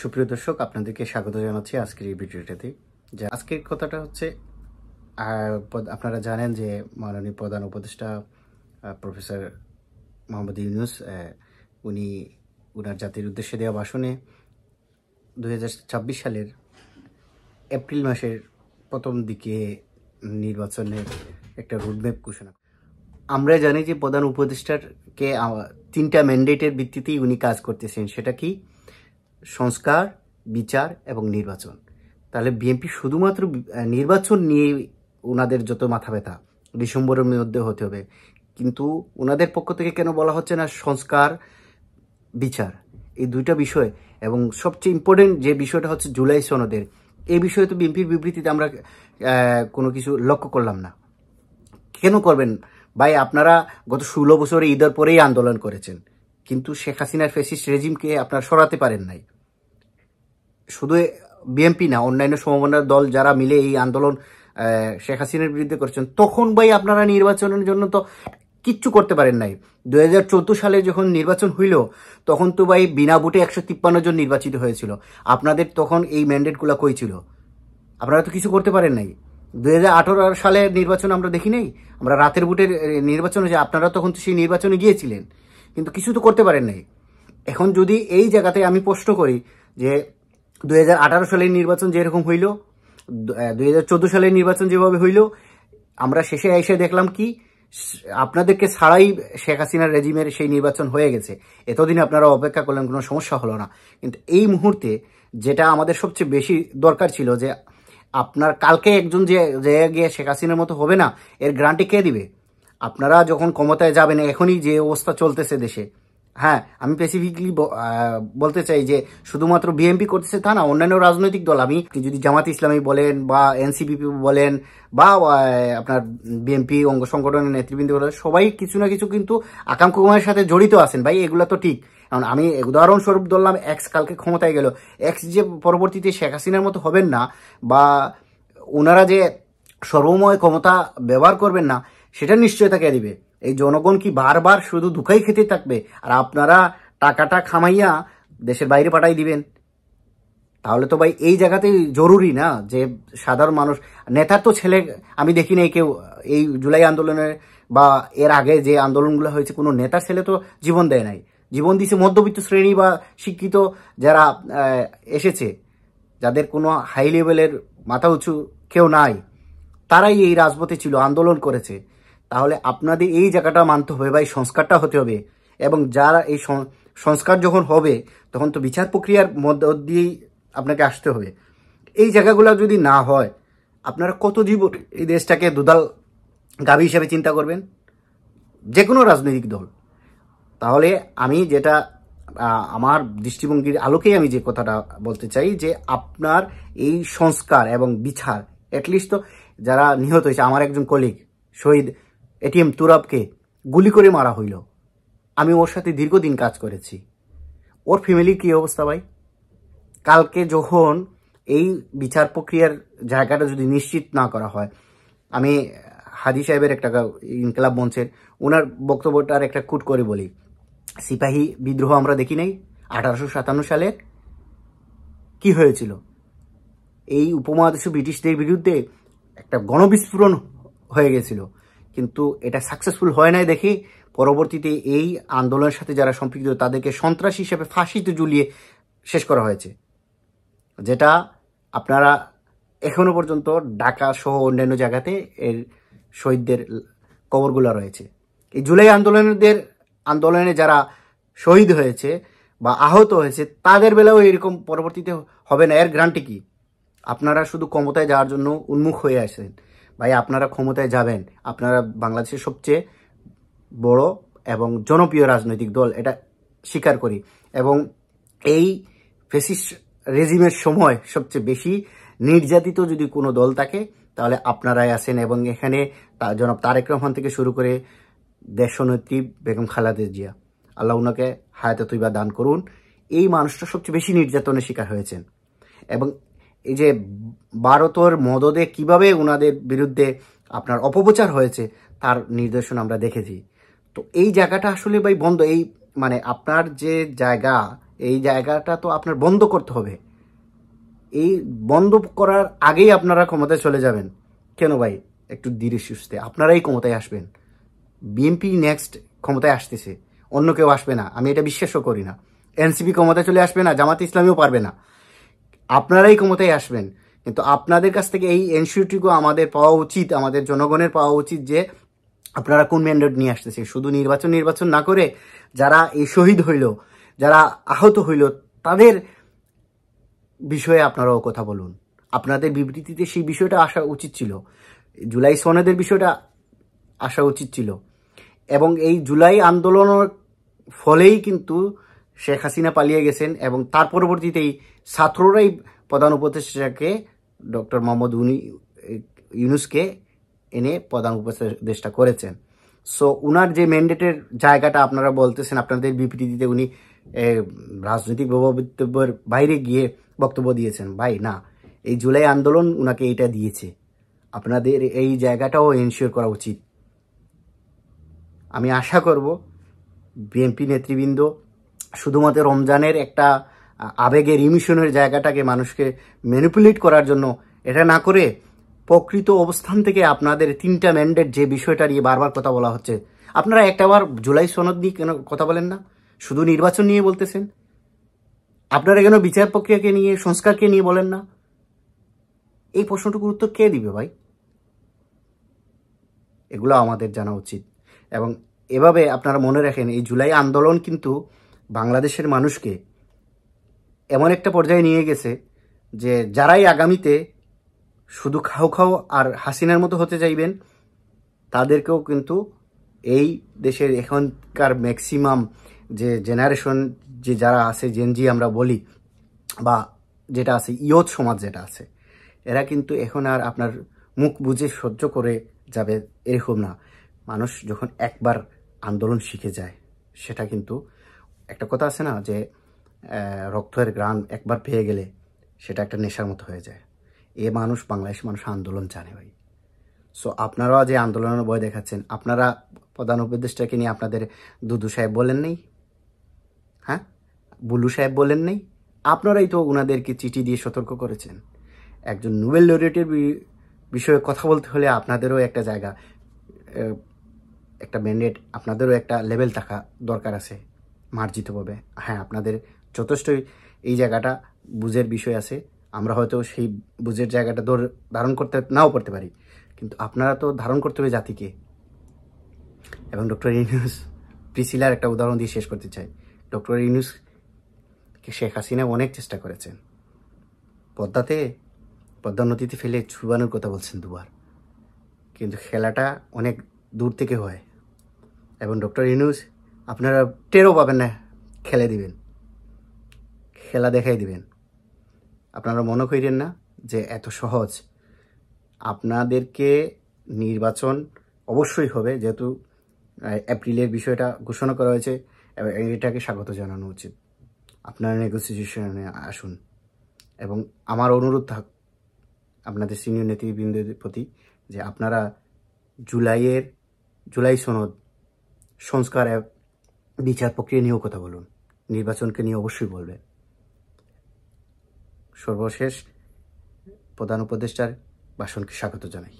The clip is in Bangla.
সুপ্রিয় দর্শক, আপনাদেরকে স্বাগত জানাচ্ছি আজকের এই ভিডিওটাতে। যে আজকের কথাটা হচ্ছে, আপনারা জানেন যে মাননীয় প্রধান উপদেষ্টা প্রফেসর মোহাম্মদ ইউনূস উনি ওনার জাতির উদ্দেশ্যে দেওয়া ভাষণে 2026 সালের এপ্রিল মাসের প্রথম দিকে নির্বাচনের একটা রোডম্যাপ ঘোষণা। আমরা জানি যে প্রধান উপদেষ্টাকে 3টা ম্যান্ডেটের ভিত্তিতেই উনি কাজ করতেছেন। সেটা কি? সংস্কার, বিচার এবং নির্বাচন। তাহলে বিএনপি শুধুমাত্র নির্বাচন নিয়ে ওনাদের যত মাথা ব্যথা ডিসেম্বরের মধ্যে হতে হবে, কিন্তু ওনাদের পক্ষ থেকে কেন বলা হচ্ছে না সংস্কার, বিচার, এই দুইটা বিষয়? এবং সবচেয়ে ইম্পর্টেন্ট যে বিষয়টা হচ্ছে জুলাই সনদের, এই বিষয়ে তো বিএনপির বিবৃতিতে আমরা কোনো কিছু লক্ষ্য করলাম না। কেন করবেন ভাই? আপনারা গত 16 বছরে ঈদের পরেই আন্দোলন করেছেন, কিন্তু শেখ হাসিনার ফ্যাসিস্ট রেজিমকে আপনারা সরাতে পারেন নাই। শুধু বিএনপি না, অন্যান্য সমমনার দল যারা মিলে এই আন্দোলন শেখ হাসিনার বিরুদ্ধে করেছেন, তখন ভাই আপনারা নির্বাচনের জন্য তো কিচ্ছু করতে পারেন নাই। 2014 সালে যখন নির্বাচন হইল, তখন তো ভাই বিনা ভোটে 153 জন নির্বাচিত হয়েছিল। আপনাদের তখন এই ম্যান্ডেটগুলো কই ছিল? আপনারা তো কিছু করতে পারেন নাই। 2018 সালের নির্বাচন আমরা দেখি নাই, আমরা রাতের ভোটের নির্বাচনে যে আপনারা তখন তো সেই নির্বাচনে গিয়েছিলেন, কিন্তু কিছু তো করতে পারেন নাই। এখন যদি এই জায়গাতে আমি প্রশ্ন করি যে 2018 সালের নির্বাচন যেরকম হইল, 2014 সালের নির্বাচন যেভাবে হইল, আমরা শেষে এসে দেখলাম কি আপনাদেরকে ছাড়াই শেখ হাসিনার রেজিমের সেই নির্বাচন হয়ে গেছে। এতদিন আপনারা অপেক্ষা করলেন, কোনো সমস্যা হলো না। কিন্তু এই মুহূর্তে যেটা আমাদের সবচেয়ে বেশি দরকার ছিল, যে আপনার কালকে একজন যে গিয়ে শেখ হাসিনার মতো হবে না, এর গ্যারান্টি কে দিবে? আপনারা যখন ক্ষমতায় যাবেন, এখনই যে অবস্থা চলতেছে দেশে, হ্যাঁ আমি স্পেসিফিকলি বলতে চাই যে শুধুমাত্র বিএনপি করতেছে তা না, অন্যান্য রাজনৈতিক দল, আমি যদি জামাত ইসলামী বলেন বা এনসিপি বলেন বা আপনার বিএনপি অঙ্গ সংগঠনের নেতৃবৃন্দ বলেন, সবাই কিছু না কিছু কিন্তু আকাঙ্ক্ষার সাথে জড়িত আছেন ভাই। এগুলো তো ঠিক। কারণ আমি উদাহরণস্বরূপ ধরলাম, এক্স কালকে ক্ষমতায় গেল, এক্স যে পরবর্তীতে শেখ হাসিনার মতো হবেন না, বা ওনারা যে সর্বময় ক্ষমতা ব্যবহার করবেন না, সেটা নিশ্চয়তা কে দিবে? এই জনগণ কি বারবার শুধু দুঃখাই খেতে থাকবে, আর আপনারা টাকাটা খামাইয়া দেশের বাইরে পাঠাই দিবেন? তাহলে তো ভাই এই জায়গাতেই জরুরি না যে সাধারণ মানুষ, নেতার তো ছেলে আমি দেখি নাই কেউ এই জুলাই আন্দোলনের বা এর আগে যে আন্দোলনগুলো হয়েছে, কোনো নেতার ছেলে তো জীবন দেয় নাই। জীবন দিছে মধ্যবিত্ত শ্রেণী বা শিক্ষিত যারা এসেছে, যাদের কোনো হাই লেভেলের মাথা উঁচু কেউ নাই, তারাই এই রাজপথে ছিল, আন্দোলন করেছে। তাহলে আপনাদের এই জায়গাটা মানতে হবে ভাই, সংস্কারটা হতে হবে। এবং যারা এই সংস্কার যখন হবে, তখন তো বিচার প্রক্রিয়ার মধ্য দিয়েই আপনাকে আসতে হবে। এই জায়গাগুলো যদি না হয়, আপনারা কত জীবন এই দেশটাকে দুধাল গাভী হিসাবে চিন্তা করবেন, যে কোনো রাজনৈতিক দল? তাহলে আমি যেটা আমার দৃষ্টিভঙ্গির আলোকেই আমি যে কথাটা বলতে চাই, যে আপনার এই সংস্কার এবং বিচার, অ্যাটলিস্ট তো যারা নিহত হয়েছে, আমার একজন কলিগ শহীদ এটিএম তুরাবকে গুলি করে মারা হইল, আমি ওর সাথে দীর্ঘদিন কাজ করেছি, ওর ফ্যামিলির কী অবস্থা ভাই? কালকে যখন এই বিচার প্রক্রিয়ার জায়গাটা যদি নিশ্চিত না করা হয়, আমি হাদি সাহেবের একটা ইনকলাব মঞ্চের ওনার বক্তব্যটার একটা কুট করে বলি, সিপাহী বিদ্রোহ আমরা দেখি নাই 1857 সালের? কি হয়েছিল? এই উপমহাদেশে ব্রিটিশদের বিরুদ্ধে একটা গণবিস্ফোরণ হয়ে গেছিল, কিন্তু এটা সাকসেসফুল হয় নাই দেখে পরবর্তীতে এই আন্দোলনের সাথে যারা সম্পৃক্ত তাদেরকে সন্ত্রাসী হিসেবে ফাঁসিতে ঝুলিয়ে শেষ করা হয়েছে। যেটা আপনারা এখনো পর্যন্ত ঢাকা সহ অন্যান্য জায়গাতে এর শহীদদের কবরগুলো রয়েছে। এই জুলাই আন্দোলনে যারা শহীদ হয়েছে বা আহত হয়েছে, তাদের বেলাও এরকম পরবর্তীতে হবে না। এর গ্যারান্টি কি? আপনারা শুধু ক্ষমতায় যাওয়ার জন্য উন্মুখ হয়ে আসেন ভাই। আপনারা ক্ষমতায় যাবেন, আপনারা বাংলাদেশের সবচেয়ে বড় এবং জনপ্রিয় রাজনৈতিক দল, এটা স্বীকার করি। এবং এই ফ্যাসিস্ট রেজিমের সময় সবচেয়ে বেশি নির্যাতিত যদি কোনো দল থাকে, তাহলে আপনারাই আছেন। এবং এখানে জনাব তারেক রহমান থেকে শুরু করে দেশনেত্রী বেগম খালেদা জিয়া, আল্লাহ ওনাকে হায়াতে তৈবা দান করুন, এই মানুষটা সবচেয়ে বেশি নির্যাতনের শিকার হয়েছেন। এবং এই যে ভারতের মদদে কিভাবে ওনাদের বিরুদ্ধে আপনার অপপ্রচার হয়েছে, তার নিদর্শন আমরা দেখেছি। তো এই জায়গাটা আসলে ভাই বন্ধ। এই মানে আপনার যে জায়গা, এই জায়গাটা তো আপনার বন্ধ করতে হবে। এই বন্ধ করার আগেই আপনারা ক্ষমতায় চলে যাবেন কেন ভাই? একটু ধীরে সুস্থে আপনারাই ক্ষমতায় আসবেন। বিএনপি নেক্সট ক্ষমতায় আসতেছে, অন্য কেউ আসবে না, আমি এটা বিশ্বাসও করি না। এনসিপি ক্ষমতায় চলে আসবে না, জামাত ইসলামীও পারবে না, আপনারাই ক্ষমতায় আসবেন। কিন্তু আপনাদের কাছ থেকে এই এনশিওরটুকু আমাদের পাওয়া উচিত, আমাদের জনগণের পাওয়া উচিত যে আপনারা কোন ম্যান্ডেট নিয়ে আসতেছে। শুধু নির্বাচন না করে যারা এই শহীদ হইল, যারা আহত হইল, তাদের বিষয়ে আপনারাও কথা বলুন। আপনাদের বিবৃতিতে সেই বিষয়টা আসা উচিত ছিল, জুলাই সনদের বিষয়টা আসা উচিত ছিল। এবং এই জুলাই আন্দোলনের ফলেই কিন্তু শেখ হাসিনা পালিয়ে গেছেন এবং তার পরবর্তীতেই ছাত্ররাই প্রধান উপদেষ্টাকে ডক্টর মোহাম্মদ ইউনূসকে এনে প্রধান উপদেষ্টা করেছেন। সো উনার যে ম্যান্ডেটের জায়গাটা আপনারা বলতেছেন আপনাদের বিবৃতিতে উনি রাজনৈতিক বক্তব্যের বাইরে গিয়ে বক্তব্য দিয়েছেন, ভাই না, এই জুলাই আন্দোলন উনাকে এটা দিয়েছে, আপনাদের এই জায়গাটাও এনশিওর করা উচিত। আমি আশা করব বিএনপি নেতৃবৃন্দ শুধুমাত্র রমজানের একটা আবেগের ইমিশনের জায়গাটাকে মানুষকে ম্যানিপুলেট করার জন্য এটা না করে প্রকৃত অবস্থান থেকে আপনাদের 3টা ম্যান্ডেট যে বিষয়টা নিয়ে বারবার কথা বলা হচ্ছে, আপনারা একটাবার জুলাই সনদ নিয়ে কেন কথা বলেন না? শুধু নির্বাচন নিয়ে বলতেছেন। আপনারা কেন বিচার প্রক্রিয়াকে নিয়ে, সংস্কারকে নিয়ে বলেন না? এই প্রশ্নটুকুর উত্তর কে দিবে ভাই? এগুলো আমাদের জানা উচিত। এবং এভাবে আপনারা মনে রাখেন, এই জুলাই আন্দোলন কিন্তু বাংলাদেশের মানুষকে এমন একটা পর্যায়ে নিয়ে গেছে যে যারাই আগামীতে শুধু খাও খাও আর হাসিনার মতো হতে চাইবেন, তাদেরকেও কিন্তু এই দেশের এখনকার ম্যাক্সিমাম যে জেনারেশন, যে যারা আছে জেনজি আমরা বলি, বা যেটা আছে ইয়ত সমাজ যেটা আছে, এরা কিন্তু এখন আর আপনার মুখ বুঝে সহ্য করে যাবে এরকম না। মানুষ যখন একবার আন্দোলন শিখে যায়, সেটা কিন্তু একটা কথা আছে না যে রক্তের ঘ্রাণ একবার পেয়ে গেলে সেটা একটা নেশার মতো হয়ে যায়। বাংলাদেশ মানুষ আন্দোলন জানে ভাই। সো আপনারাও যে আন্দোলনের ভয় দেখাচ্ছেন, আপনারা প্রধান উপদেষ্টাকে নিয়ে আপনাদের দুদু সাহেব বলেন নেই, হ্যাঁ বুলু সাহেব বলেন নেই? আপনারাই তো ওনাদেরকে চিঠি দিয়ে সতর্ক করেছেন। একজন নোবেল লরিয়েটের বিষয়ে কথা বলতে হলে আপনাদেরও একটা জায়গা, একটা ম্যান্ডেট, আপনাদেরও একটা লেভেল থাকা দরকার আছে মার্জিতভাবে। হ্যাঁ, আপনাদের যথেষ্টই এই জায়গাটা বুঝের বিষয় আছে, আমরা হয়তো সেই বুঝের জায়গাটা ধারণ করতে নাও পারতে পারি, কিন্তু আপনারা তো ধারণ করতে হবে জাতিকে। এবং ডক্টর ইউনূস, প্রিসিলার একটা উদাহরণ দিয়ে শেষ করতে চাই। ডক্টর ইউনূসকে শেখ হাসিনা অনেক চেষ্টা করেছেন, পদ্মা নদীতে ফেলে ছুবানোর কথা বলছেন দুবার, কিন্তু খেলাটা অনেক দূর থেকে হয়। এবং ডক্টর ইউনূস আপনারা টেরও পাবেন না, খেলা দেখাই দিবেন। আপনারা মনে করেন না যে এত সহজ। আপনাদেরকে নির্বাচন অবশ্যই হবে, যেহেতু এপ্রিলের বিষয়টা ঘোষণা করা হয়েছে, এবং এটাকে স্বাগত জানানো উচিত। আপনারা নেগোসিয়েশনে আসুন। এবং আমার অনুরোধ থাক আপনাদের সিনিয়র নেতৃবৃন্দের প্রতি যে আপনারা জুলাই সনদ, সংস্কার, বিচার প্রক্রিয়া নিয়েও কথা বলুন, নির্বাচনকে নিয়ে অবশ্যই বলবেন। সর্বশেষ প্রধান উপদেষ্টার ভাষণকে স্বাগত জানাই।